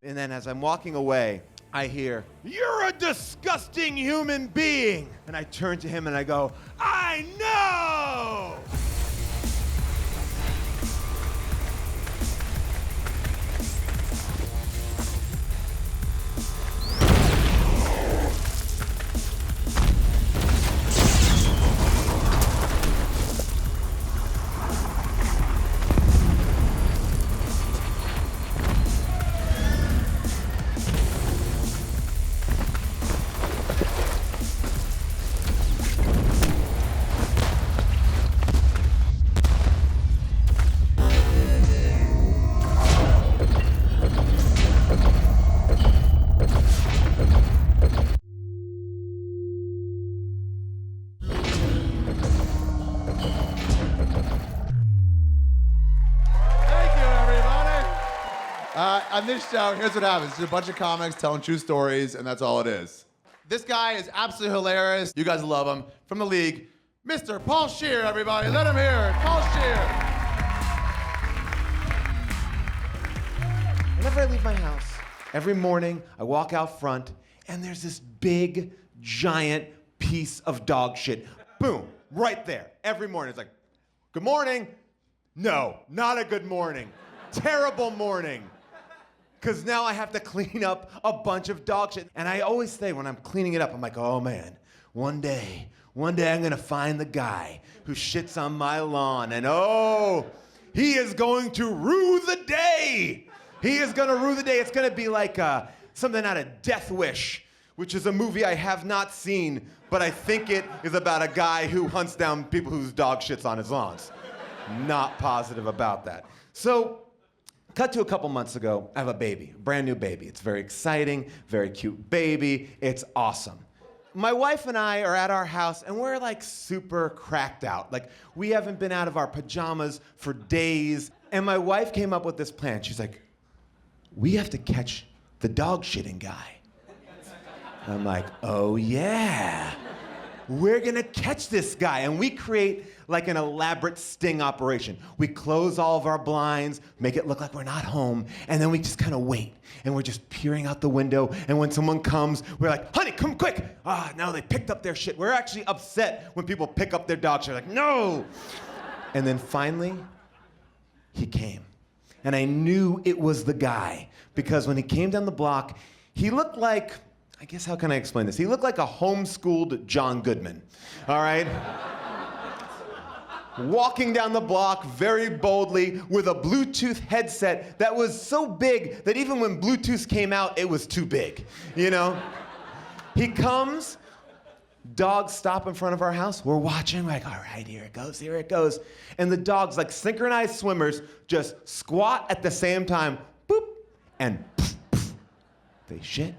And then as I'm walking away, I hear, "You're a disgusting human being." And I turn to him and I go, "I know!" On this show, here's what happens. It's a bunch of comics telling true stories, and that's all it is. This guy is absolutely hilarious. You guys love him. From the league, Mr. Paul Scheer, everybody. Let him hear it. Paul Scheer. Whenever I leave my house, every morning I walk out front, and there's this big, giant piece of dog shit. Boom, right there. Every morning. It's like, "Good morning." No, not a good morning. Terrible morning. Because now I have to clean up a bunch of dog shit. And I always say when I'm cleaning it up, I'm like, "Oh man, one day I'm gonna find the guy who shits on my lawn, and oh, he is going to rue the day. He is gonna rue the day." It's gonna be like something out of Death Wish, which is a movie I have not seen, but I think it is about a guy who hunts down people whose dog shits on his lawns. Not positive about that. So, cut to a couple months ago, I have a baby, a brand new baby. It's very exciting, very cute baby. It's awesome. My wife and I are at our house, and we're like super cracked out. Like, we haven't been out of our pajamas for days. And my wife came up with this plan. She's like, "We have to catch the dog shitting guy." And I'm like, "Oh yeah. We're gonna catch this guy." And we create like an elaborate sting operation. We close all of our blinds, make it look like we're not home, and then we just kind of wait. And we're just peering out the window, and when someone comes, we're like, "Honey, come quick." "Ah, no, they picked up their shit." We're actually upset when people pick up their dog shit. Like, "No." And then finally, he came. And I knew it was the guy, because when he came down the block, he looked like, I guess, how can I explain this? He looked like a homeschooled John Goodman, all right? Walking down the block very boldly with a Bluetooth headset that was so big that even when Bluetooth came out, it was too big, you know? He comes, dogs stop in front of our house. We're watching, we're like, "All right, here it goes, here it goes." And the dogs, like synchronized swimmers, just squat at the same time, boop, and poof, poof. They shit.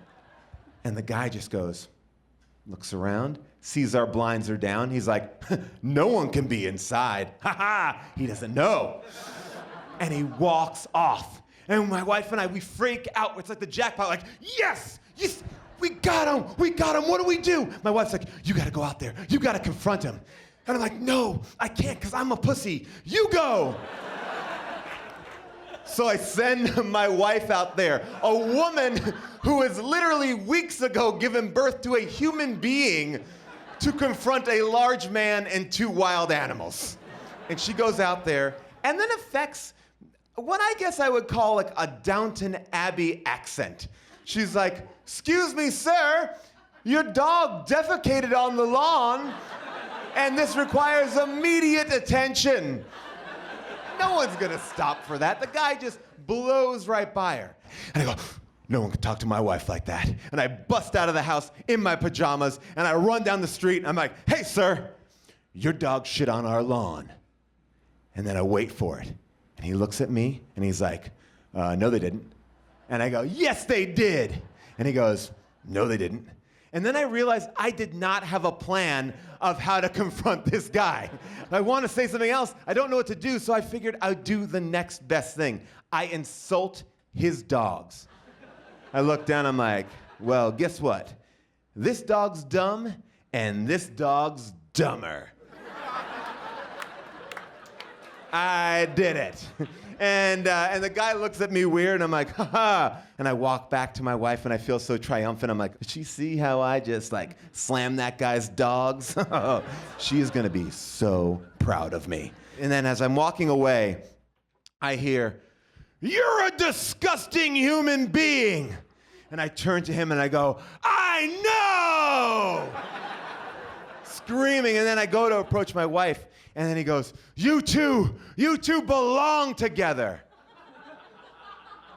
And the guy just goes, looks around, sees our blinds are down. He's like, "No one can be inside. Ha ha, he doesn't know." And he walks off. And my wife and I, we freak out. It's like the jackpot, like, yes, we got him, what do we do? My wife's like, "You gotta go out there, you gotta confront him." And I'm like, "No, I can't, because I'm a pussy. You go." So I send my wife out there, a woman who has literally weeks ago given birth to a human being, to confront a large man and two wild animals. And she goes out there and then affects what I guess I would call like a Downton Abbey accent. She's like, "Excuse me, sir, your dog defecated on the lawn, and this requires immediate attention." No one's gonna stop for that. The guy just blows right by her. And I go, "No one can talk to my wife like that." And I bust out of the house in my pajamas, and I run down the street, and I'm like, "Hey, sir, your dog shit on our lawn." And then I wait for it. And he looks at me, and he's like, "No, they didn't." And I go, "Yes, they did." And he goes, "No, they didn't." And then I realized I did not have a plan of how to confront this guy. I want to say something else. I don't know what to do, so I figured I'd do the next best thing. I insult his dogs. I look down, I'm like, "Well, guess what? This dog's dumb, and this dog's dumber." I did it. And the guy looks at me weird, and I'm like, ha. And I walk back to my wife, and I feel so triumphant. I'm like, did she see how I just like slammed that guy's dogs? She is gonna be so proud of me. And then as I'm walking away, I hear, "You're a disgusting human being." And I turn to him and I go, "I know!" Screaming, and then I go to approach my wife, and then he goes, you two belong together."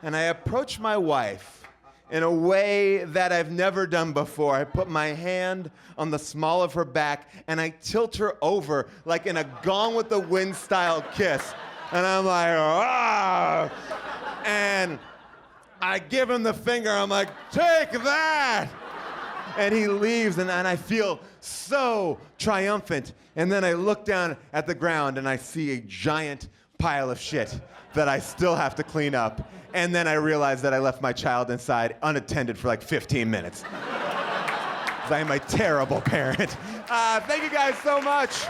And I approach my wife in a way that I've never done before. I put my hand on the small of her back, and I tilt her over like in a Gone with the Wind style kiss. And I'm like, ah! And I give him the finger. I'm like, take that! And he leaves, and I feel so triumphant. And then I look down at the ground, and I see a giant pile of shit that I still have to clean up. And then I realize that I left my child inside unattended for like 15 minutes. 'Cause I am a terrible parent. Thank you guys so much.